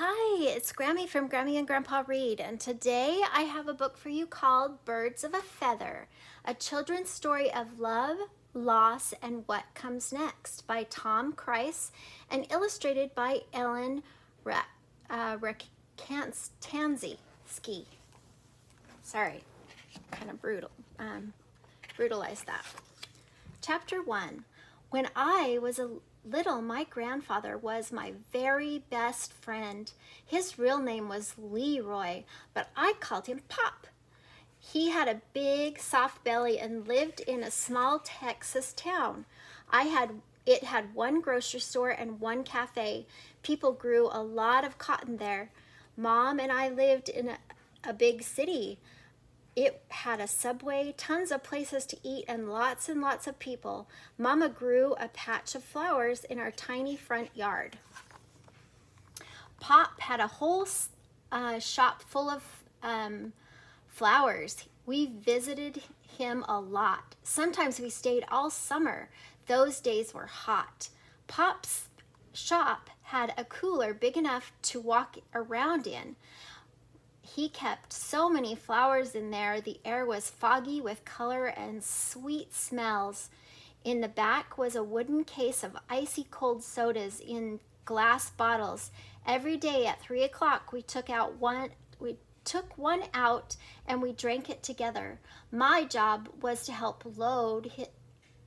Hi, it's Grammy from Grammy and Grandpa Read, and today I have a book for you called Birds of a Feather, a children's story of love, loss, and what comes next by Tom Crice and illustrated by Ellen Rokatansky. Sorry, kind of brutalized that. Chapter 1. When I was little, my grandfather was my very best friend. His real name was Leroy, but I called him Pop. He had a big, soft belly and lived in a small Texas town. It had one grocery store and one cafe. People grew a lot of cotton there. Mom and I lived in a big city. It had a subway, tons of places to eat, and lots of people. Mama grew a patch of flowers in our tiny front yard. Pop had a whole shop full of flowers. We visited him a lot. Sometimes we stayed all summer. Those days were hot. Pop's shop had a cooler big enough to walk around in. He kept so many flowers in there. The air was foggy with color and sweet smells. In the back was a wooden case of icy cold sodas in glass bottles. Every day at 3 o'clock, we took one out and we drank it together. My job was to help load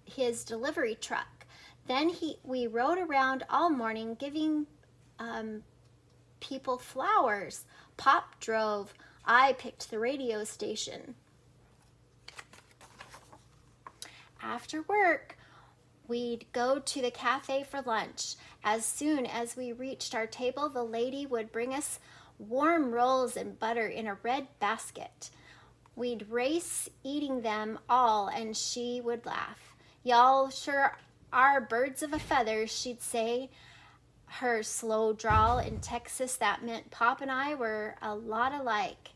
his delivery truck. Then we rode around all morning giving people flowers. Pop drove. I picked the radio station. After work, we'd go to the cafe for lunch. As soon as we reached our table, the lady would bring us warm rolls and butter in a red basket. We'd race eating them all, and she would laugh. Y'all sure are birds of a feather, she'd say. Her slow drawl in Texas, that meant Pop and I were a lot alike.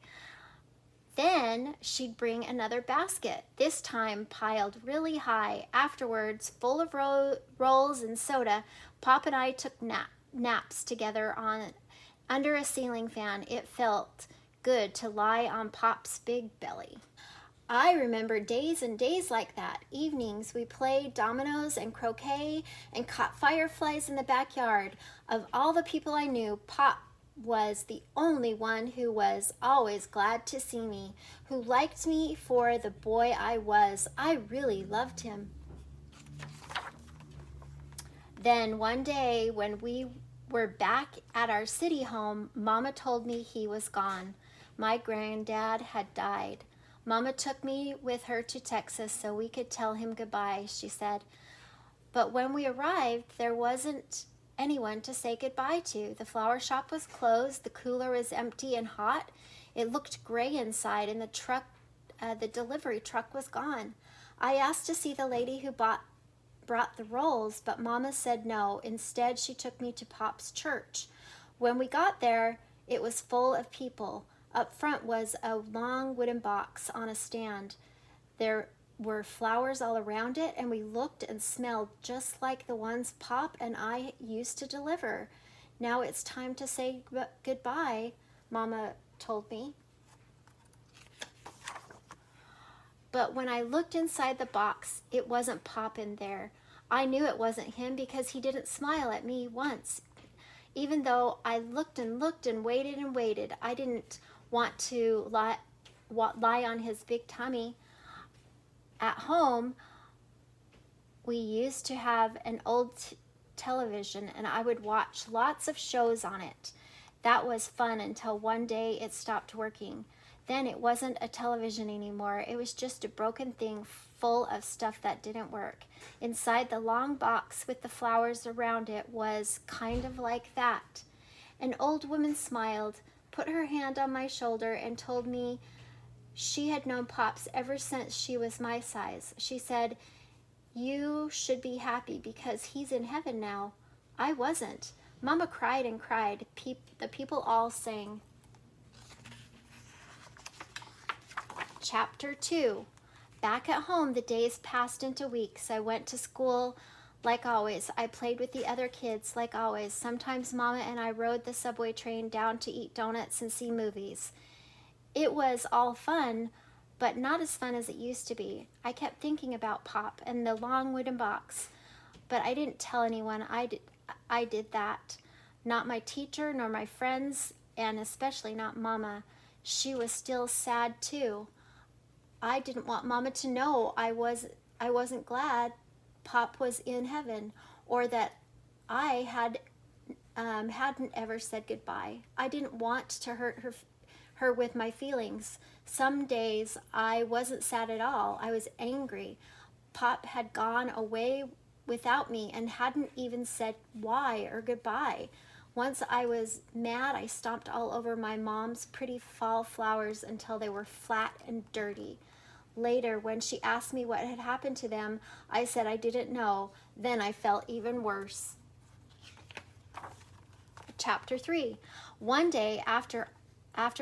Then she'd bring another basket, this time piled really high. Afterwards, full of rolls and soda, Pop and I took naps together under a ceiling fan. It felt good to lie on Pop's big belly. I remember days and days like that. Evenings we played dominoes and croquet and caught fireflies in the backyard. Of all the people I knew, Pop was the only one who was always glad to see me, who liked me for the boy I was. I really loved him. Then one day when we were back at our city home, Mama told me he was gone. My granddad had died. Mama took me with her to Texas so we could tell him goodbye, she said. But when we arrived, there wasn't anyone to say goodbye to. The flower shop was closed, the cooler was empty and hot. It looked gray inside, and the delivery truck was gone. I asked to see the lady who brought the rolls, but Mama said no. Instead, she took me to Pop's church. When we got there, it was full of people. Up front was a long wooden box on a stand. There were flowers all around it, and we looked and smelled just like the ones Pop and I used to deliver. Now it's time to say goodbye, Mama told me. But when I looked inside the box, it wasn't Pop in there. I knew it wasn't him because he didn't smile at me once. Even though I looked and looked and waited, I didn't want to lie on his big tummy. At home, we used to have an old television, and I would watch lots of shows on it. That was fun until one day it stopped working. Then it wasn't a television anymore. It was just a broken thing full of stuff that didn't work. Inside the long box with the flowers around it was kind of like that. An old woman smiled, put her hand on my shoulder, and told me she had known Pops ever since she was my size. She said, "You should be happy because he's in heaven now." I wasn't. Mama cried and cried. The people all sang. Chapter 2. Back at home, the days passed into weeks. I went to school Like always, I played with the other kids, like always. Sometimes Mama and I rode the subway train down to eat donuts and see movies. It was all fun, but not as fun as it used to be. I kept thinking about Pop and the long wooden box, but I didn't tell anyone I did that. Not my teacher, nor my friends, and especially not Mama. She was still sad too. I didn't want Mama to know I wasn't glad Pop was in heaven, or that I hadn't ever said goodbye. I didn't want to hurt her with my feelings. Some days I wasn't sad at all. I was angry. Pop had gone away without me and hadn't even said why or goodbye. Once I was mad, I stomped all over my mom's pretty fall flowers until they were flat and dirty. Later, when she asked me what had happened to them, I said I didn't know. Then I felt even worse. Chapter 3. One day, after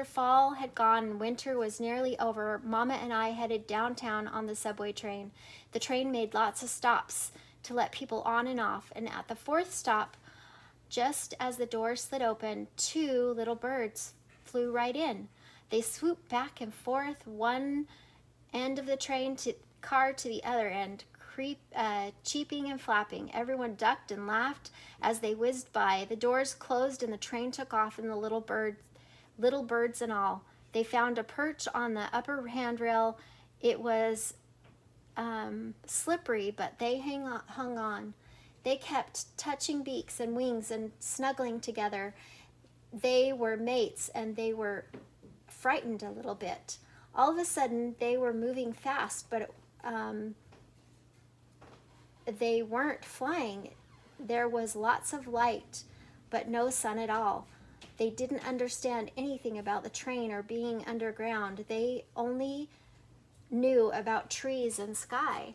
fall had gone and winter was nearly over, Mama and I headed downtown on the subway train. The train made lots of stops to let people on and off, and at the fourth stop, just as the door slid open, 2 little birds flew right in. They swooped back and forth, one end of the car to the other end, cheeping and flapping. Everyone ducked and laughed as they whizzed by. The doors closed and the train took off, and the little birds and all. They found a perch on the upper handrail. It was slippery, but they hung on. They kept touching beaks and wings and snuggling together. They were mates, and they were frightened a little bit. All of a sudden, they were moving fast, but they weren't flying. There was lots of light, but no sun at all. They didn't understand anything about the train or being underground. They only knew about trees and sky.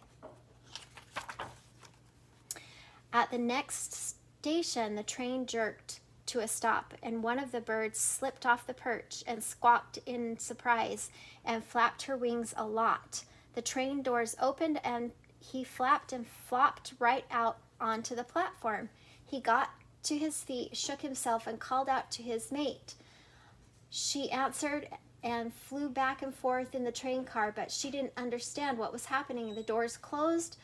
At the next station, the train jerked to a stop, and one of the birds slipped off the perch and squawked in surprise and flapped her wings a lot. The train doors opened, and he flapped and flopped right out onto the platform. He got to his feet, shook himself, and called out to his mate. She answered and flew back and forth in the train car, but she didn't understand what was happening. The doors closed,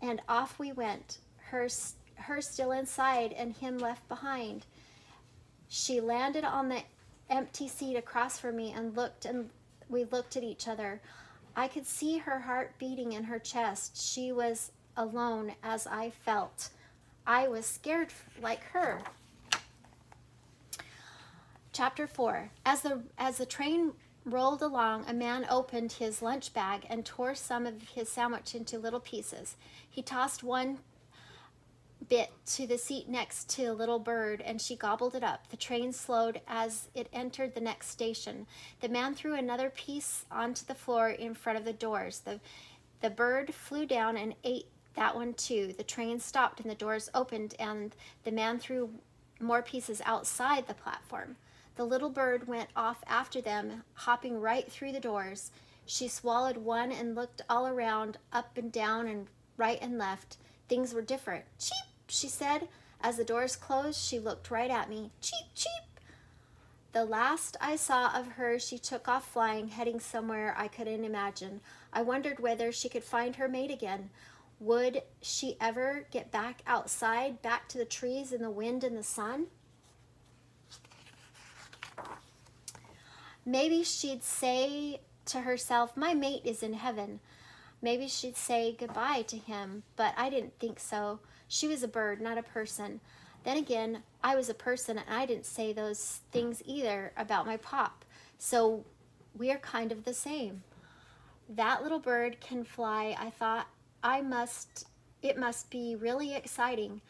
and off we went, her still inside and him left behind. She landed on the empty seat across from me and we looked at each other. I could see her heart beating in her chest. She was alone, as I felt. I was scared like her. Chapter 4. As the train rolled along, a man opened his lunch bag and tore some of his sandwich into little pieces. He tossed one bit to the seat next to a little bird, and she gobbled it up. The train slowed as it entered the next station. The man threw another piece onto the floor in front of the doors. The bird flew down and ate that one too. The train stopped and the doors opened, and the man threw more pieces outside the platform. The little bird went off after them, hopping right through the doors. She swallowed one and looked all around, up and down and right and left. Things were different. Cheep, she said. As the doors closed, she looked right at me. Cheep, cheep. The last I saw of her, she took off flying, heading somewhere I couldn't imagine. I wondered whether she could find her mate again. Would she ever get back outside, back to the trees and the wind and the sun? Maybe she'd say to herself, my mate is in heaven. Maybe she'd say goodbye to him, but I didn't think so. She was a bird, not a person. Then again, I was a person, and I didn't say those things either about my Pop. So we are kind of the same. That little bird can fly. I thought it must be really exciting.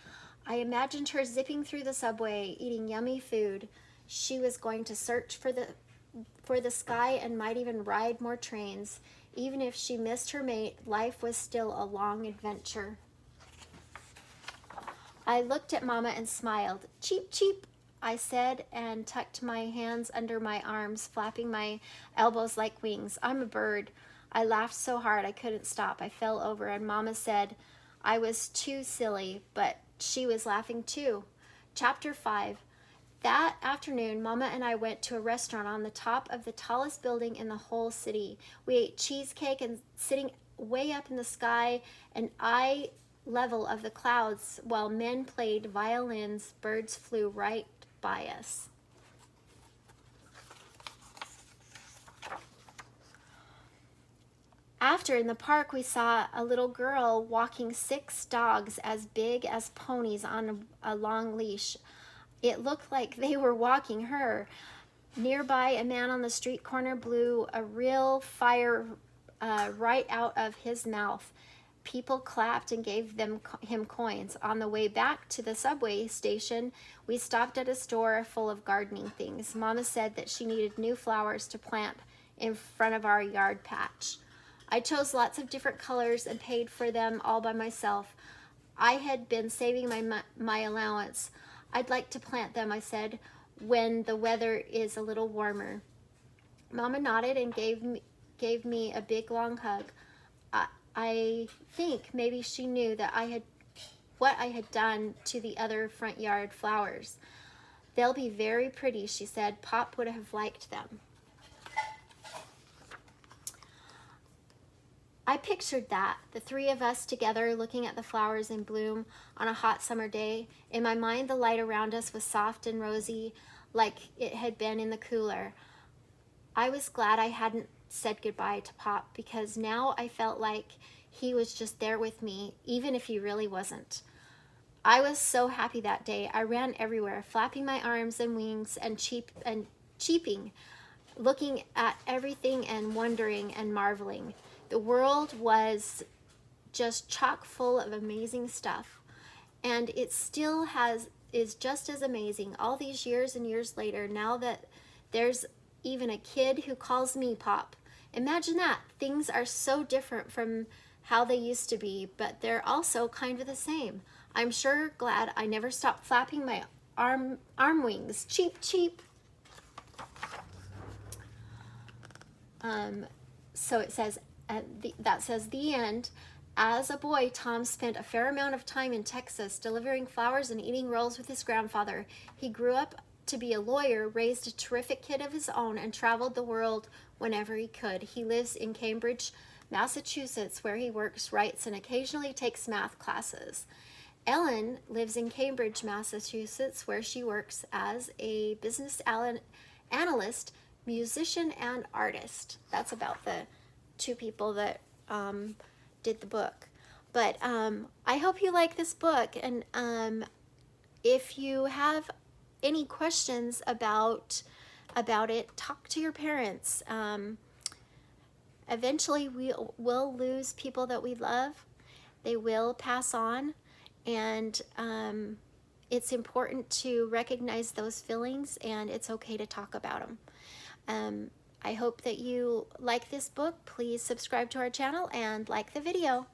I imagined her zipping through the subway, eating yummy food. She was going to search for the sky and might even ride more trains. Even if she missed her mate, life was still a long adventure. I looked at Mama and smiled. Cheep, cheep, I said, and tucked my hands under my arms, flapping my elbows like wings. I'm a bird. I laughed so hard I couldn't stop. I fell over, and Mama said, I was too silly, but she was laughing too. Chapter 5. That afternoon, Mama and I went to a restaurant on the top of the tallest building in the whole city. We ate cheesecake and sitting way up in the sky, an eye level of the clouds, while men played violins, birds flew right by us. After, in the park, we saw a little girl walking 6 dogs as big as ponies on a long leash. It looked like they were walking her. Nearby, a man on the street corner blew a real fire right out of his mouth. People clapped and gave him coins. On the way back to the subway station, we stopped at a store full of gardening things. Mama said that she needed new flowers to plant in front of our yard patch. I chose lots of different colors and paid for them all by myself. I had been saving my allowance. I'd like to plant them, I said, when the weather is a little warmer. Mama nodded and gave me a big long hug. I think maybe she knew that what I had done to the other front yard flowers. They'll be very pretty, she said. Pop would have liked them. I pictured that, the 3 of us together looking at the flowers in bloom on a hot summer day. In my mind, the light around us was soft and rosy, like it had been in the cooler. I was glad I hadn't said goodbye to Pop, because now I felt like he was just there with me, even if he really wasn't. I was so happy that day. I ran everywhere, flapping my arms and wings and cheeping, looking at everything and wondering and marveling. The world was just chock full of amazing stuff, and it still is just as amazing all these years and years later, now that there's even a kid who calls me Pop. Imagine that. Things are so different from how they used to be, but they're also kind of the same. I'm sure glad I never stopped flapping my arm wings. Cheep, cheep. So it says, that says the end. As a boy, Tom spent a fair amount of time in Texas delivering flowers and eating rolls with his grandfather. He grew up to be a lawyer, raised a terrific kid of his own, and traveled the world whenever he could. He lives in Cambridge, Massachusetts, where he works, writes, and occasionally takes math classes. Ellen lives in Cambridge, Massachusetts, where she works as a business analyst, musician, and artist. That's about the 2 people that did the book. But I hope you like this book, and if you have any questions about it, talk to your parents. Eventually we will lose people that we love. They will pass on, and it's important to recognize those feelings, and it's okay to talk about them. I hope that you like this book. Please subscribe to our channel and like the video.